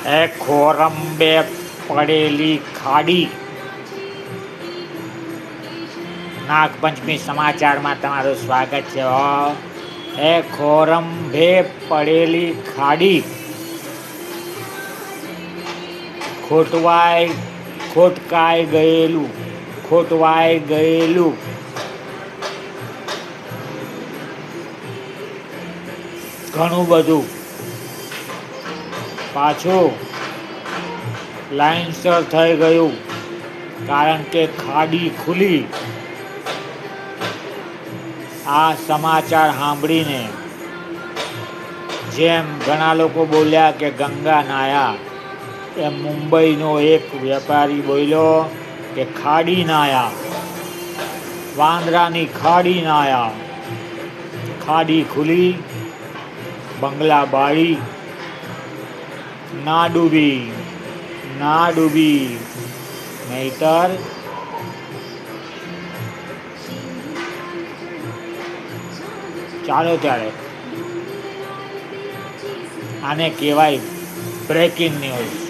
એ ખોરંબે પડેલી ખાડી. નાગપંચમી સમાચારમાં તમારું સ્વાગત છે. એ ખોરંભે પડેલી ખાડી, ખોટકાઈ ગયેલું ઘણું બધું પાછું લાઇનસર થઈ ગયું, કારણ કે ખાડી ખુલી. આ સમાચાર સાંભળીને જેમ ઘણા લોકો બોલ્યા કે ગંગા નાયા, એમ મુંબઈનો એક વેપારી બોલ્યો કે ખાડી નાયા, વાંદરાની ખાડી નાયા. ખાડી ખુલી, બંગલા બાળી, ના ડૂબી નહીતર ચાલો ત્યારે આને કહેવાય બ્રેકિંગ ન્યૂઝ.